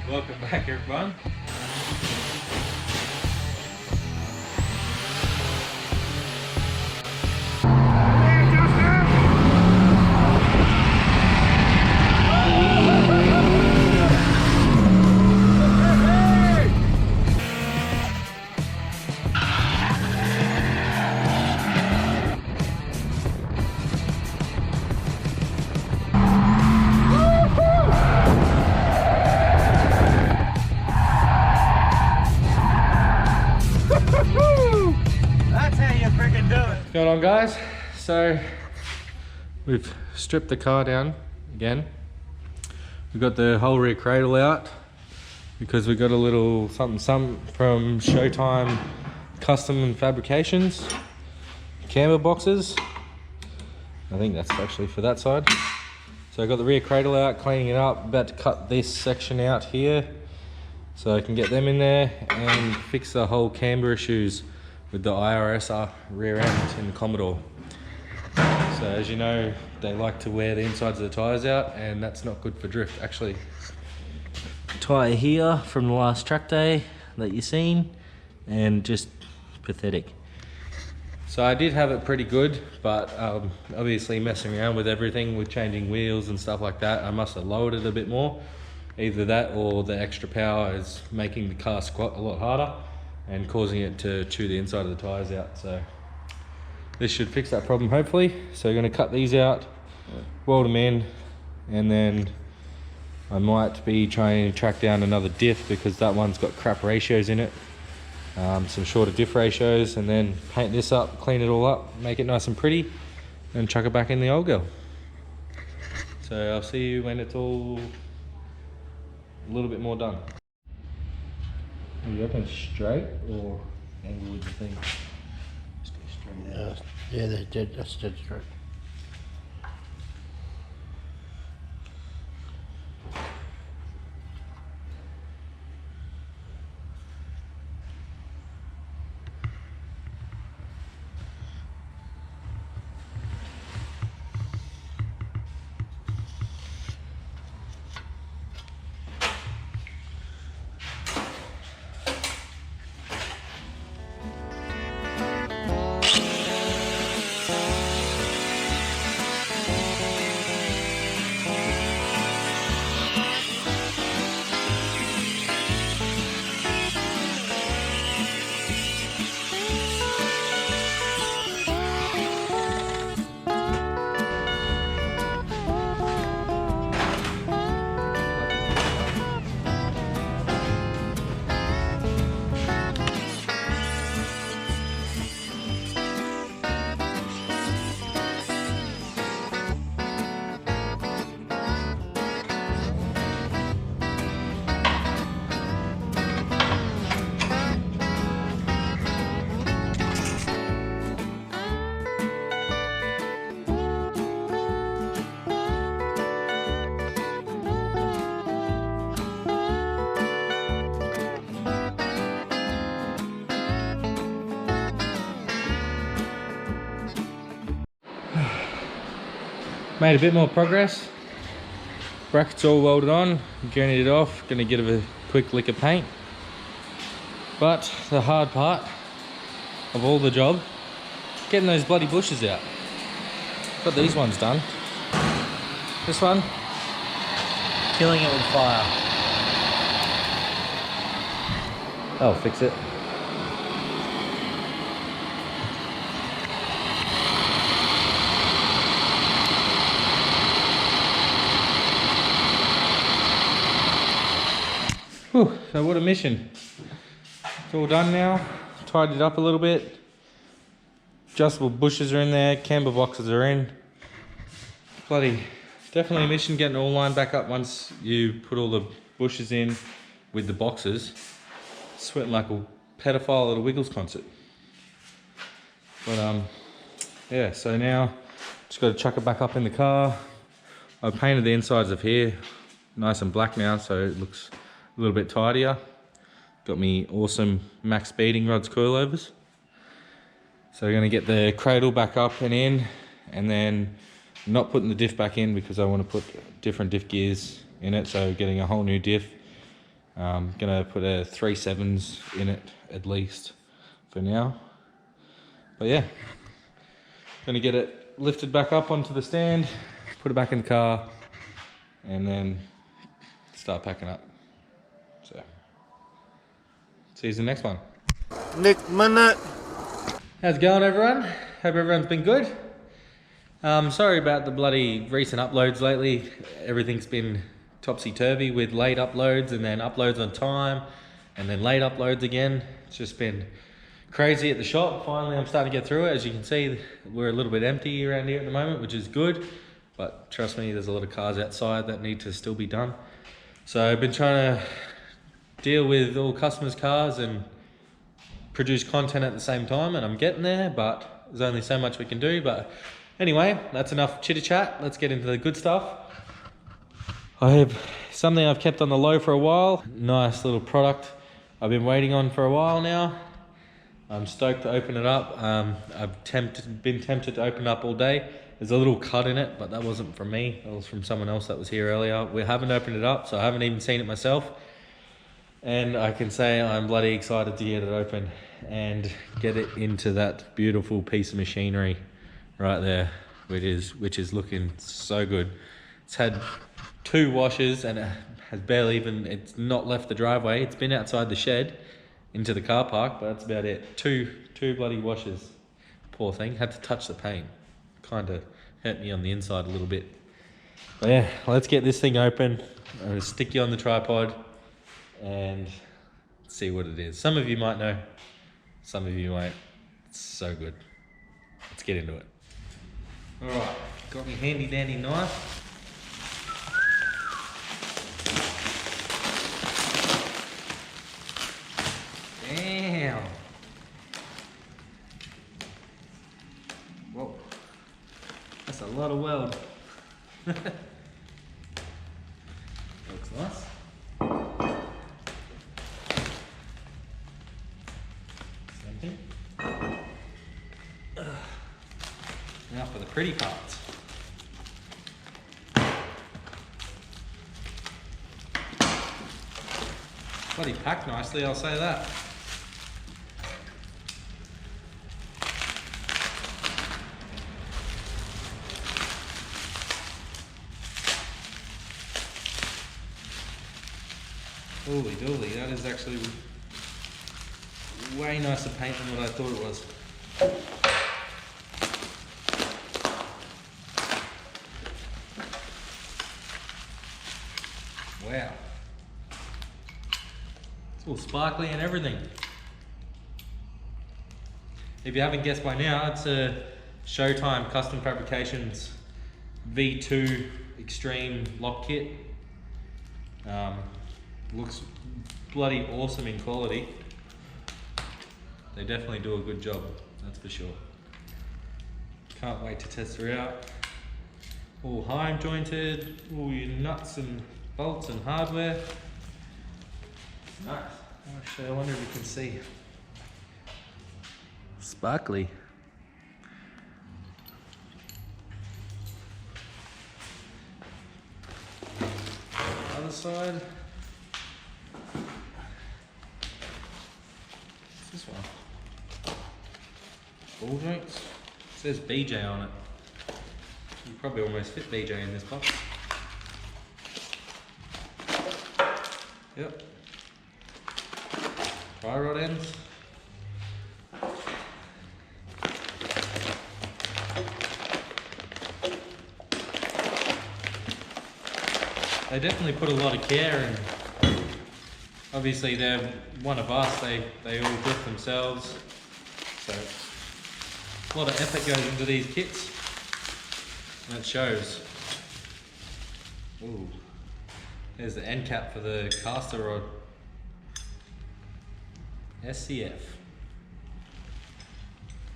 Welcome back, everyone. What's going on, guys? So we've stripped the car down again. We've got the whole rear cradle out because we got a little something from Showtime Custom and Fabrications camber boxes. I think that's actually for that side. So I got the rear cradle out, cleaning it up, about to cut this section out here so I can get them in there and fix the whole camber issues with the IRSR rear end in the Commodore. So as you know, they like to wear the insides of the tyres out, and that's not good for drift. Actually, tyre here from the last track day that you've seen, and just pathetic. So I did have it pretty good, but obviously messing around with everything, with changing wheels and stuff like that, I must have lowered it a bit more. Either that or the extra power is making the car squat a lot harder and causing it to chew the inside of the tyres out. So this should fix that problem, hopefully. So we're going to cut these out, weld them in, and then I might be trying to track down another diff because that one's got crap ratios in it. Some shorter diff ratios, and then paint this up, clean it all up, make it nice and pretty, and chuck it back in the old girl. So I'll see you when it's all a little bit more done. Are you open straight or angle with the thing? Straight. Yeah, that's dead straight. Made a bit more progress. Brackets all welded on, gurneyed it off, gonna give it a quick lick of paint. But the hard part of all the job, getting those bloody bushes out. Got these ones done. This one, killing it with fire. I'll fix it. Whew, so what a mission. It's all done now. Tidied it up a little bit. Adjustable bushes are in there, camber boxes are in. Bloody, definitely a mission getting it all lined back up once you put all the bushes in with the boxes. Sweating like a pedophile at a Wiggles concert. But yeah, so now just got to chuck it back up in the car. I painted the insides of here nice and black now, so it looks a little bit tidier. Got me awesome max beading rods coilovers. So we're going to get the cradle back up and in, and then not putting the diff back in because I want to put different diff gears in it, so getting a whole new diff Gonna put a 3/7s in it at least for now. But yeah, gonna get it lifted back up onto the stand, put it back in the car, and then start packing up. So, see you in the next one. Next minute. How's it going, everyone? Hope everyone's been good. Sorry about the bloody recent uploads lately. Everything's been topsy-turvy with late uploads and then uploads on time and then late uploads again. It's just been crazy at the shop. Finally, I'm starting to get through it. As you can see, we're a little bit empty around here at the moment, which is good. But trust me, there's a lot of cars outside that need to still be done. So I've been trying to deal with all customers' cars and produce content at the same time, and I'm getting there, but there's only so much we can do. But anyway, that's enough chitter chat. Let's get into the good stuff. I have something I've kept on the low for a while. Nice little product I've been waiting on for a while now. I'm stoked to open it up. I've been tempted to open it up all day. There's a little cut in it, but that wasn't from me. That was from someone else that was here earlier. We haven't opened it up, so I haven't even seen it myself. And I can say I'm bloody excited to get it open and get it into that beautiful piece of machinery right there, which is looking so good. It's had 2 washes and it has barely even, it's not left the driveway. It's been outside the shed into the car park, but that's about it. Two bloody washes. Poor thing, had to touch the paint. Kind of hurt me on the inside a little bit. But yeah, let's get this thing open. I'm gonna stick you on the tripod and see what it is. Some of you might know, some of you won't. It's so good. Let's get into it. All right, got me handy dandy knife. Damn. Whoa, that's a lot of weld. Looks nice. Now for the pretty parts. Bloody packed nicely, I'll say that. Holy dooly, that is actually way nicer paint than what I thought it was. Wow. It's all sparkly and everything. If you haven't guessed by now, it's a Showtime Custom Fabrications V2 Extreme lock kit. Looks bloody awesome in quality. They definitely do a good job, that's for sure. Can't wait to test her out. All high jointed, all your nuts and bolts and hardware. Nice. Actually, I wonder if you can see. Sparkly. Other side. What's this one? Ball joints. It says BJ on it. You probably almost fit BJ in this box. Yep. Tie rod ends. They definitely put a lot of care in. Obviously they're one of us, they all do it themselves. So a lot of effort goes into these kits. And it shows. Ooh. There's the end cap for the caster rod. SCF.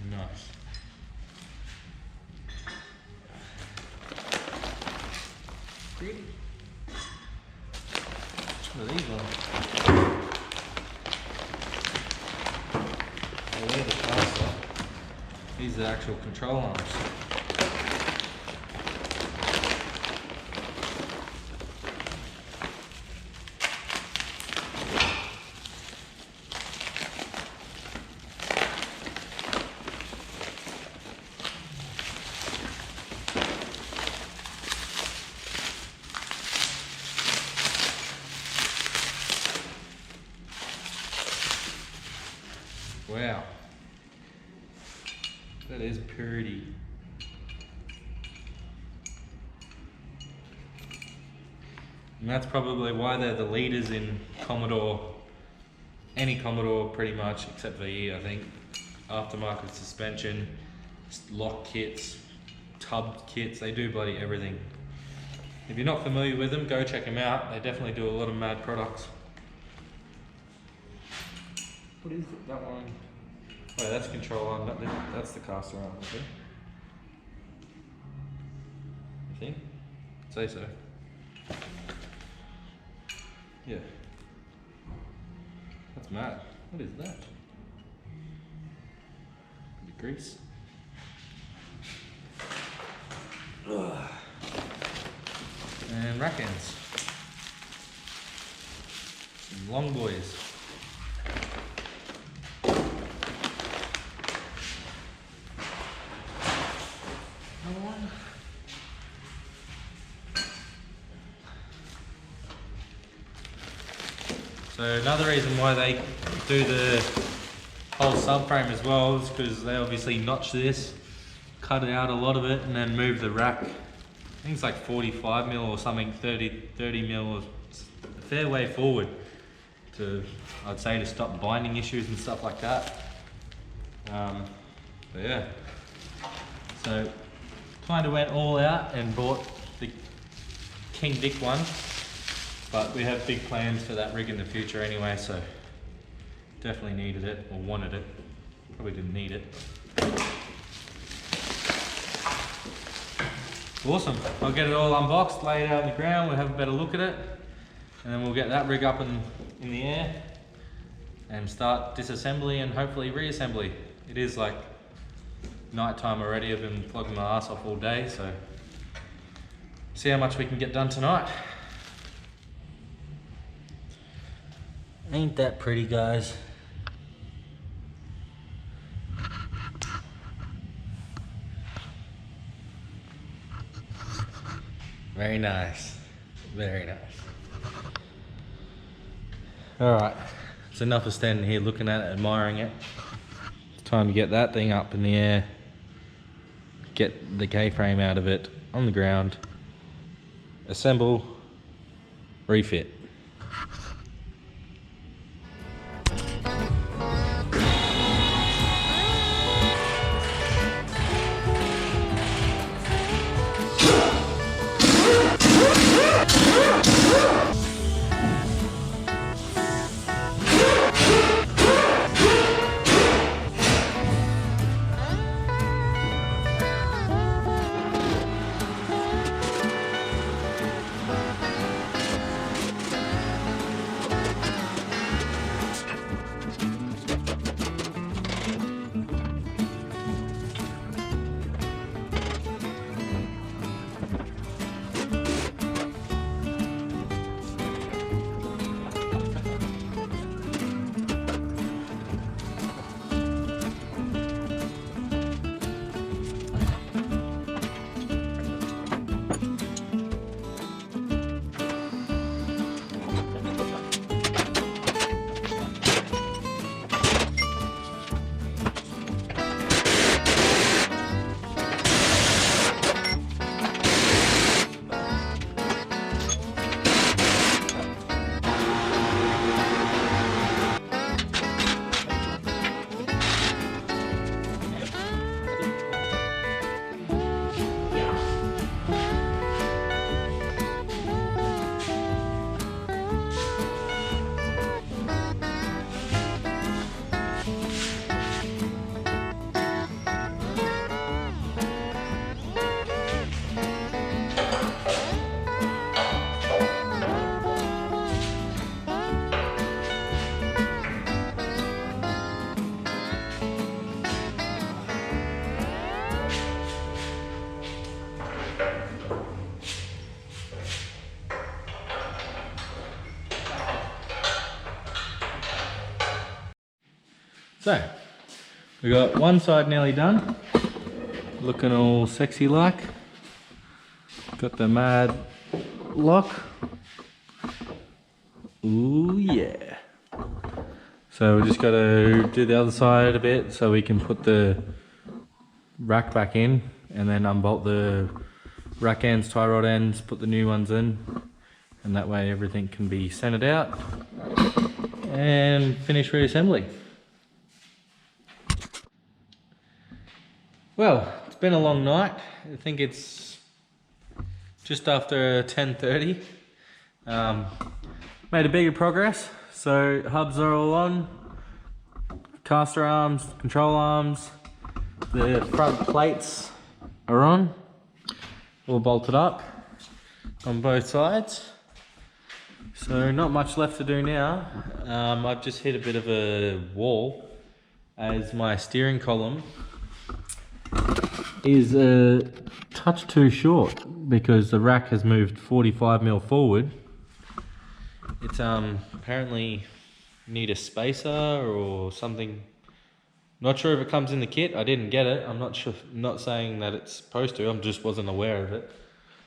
Nice. Pretty. What are these ones? Oh, they're the caster. These are the actual control arms. Wow. That is pretty. And that's probably why they're the leaders in Commodore, any Commodore pretty much, except for I think. Aftermarket suspension, lock kits, tub kits, they do bloody everything. If you're not familiar with them, go check them out. They definitely do a lot of mad products. What is it, that one? Oh, that's control arm, that's the caster arm, I think. I think? I'd say so. Yeah. That's mad. What is that? Grease. Ugh. And rack ends. Some long boys. Another one. So another reason why they do the whole subframe as well is because they obviously notch this, cut out a lot of it, and then move the rack. I think it's like 45 mil or something, 30 mil, a fair way forward to, I'd say, to stop binding issues and stuff like that. But yeah, so kind of went all out and bought the King Dick one, but we have big plans for that rig in the future anyway, so definitely needed it, or wanted it. Probably didn't need it. Awesome. I'll get it all unboxed, lay it out on the ground, we'll have a better look at it, and then we'll get that rig up in the air and start disassembly and hopefully reassembly. It is like night time already. I've been flogging my ass off all day, so see how much we can get done tonight. Ain't that pretty, guys? Very nice, very nice. All right, it's enough of standing here looking at it, admiring it. It's time to get that thing up in the air, get the K-frame out of it, on the ground, assemble, refit. So, we got one side nearly done, looking all sexy like. Got the mad lock. Ooh yeah. So we just got to do the other side a bit so we can put the rack back in, and then unbolt the rack ends, tie rod ends, put the new ones in, and that way everything can be centered out and finish reassembly. Well, it's been a long night. I think it's just after 10:30. Made a bigger progress. So hubs are all on, caster arms, control arms, the front plates are on, all bolted up on both sides. So not much left to do now. I've just hit a bit of a wall as my steering column is a touch too short because the rack has moved 45mm forward. It's apparently need a spacer or something. Not sure if it comes in the kit. I didn't get it. I'm not sure. Not saying that it's supposed to. I just wasn't aware of it.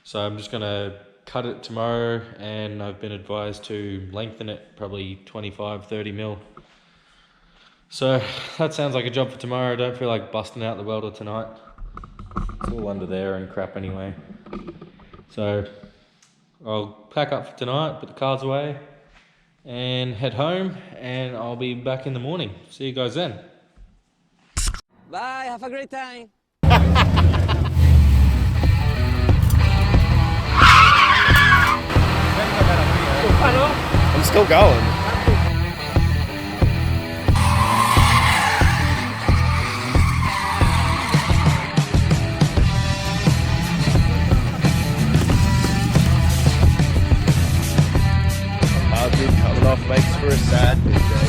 So I'm just gonna cut it tomorrow, and I've been advised to lengthen it probably 25-30mm. So that sounds like a job for tomorrow. I don't feel like busting out the welder tonight. It's all under there and crap anyway. So I'll pack up for tonight, put the cars away, and head home, and I'll be back in the morning. See you guys then. Bye, have a great time. I'm still going. Hard dude coming off makes for a sad day.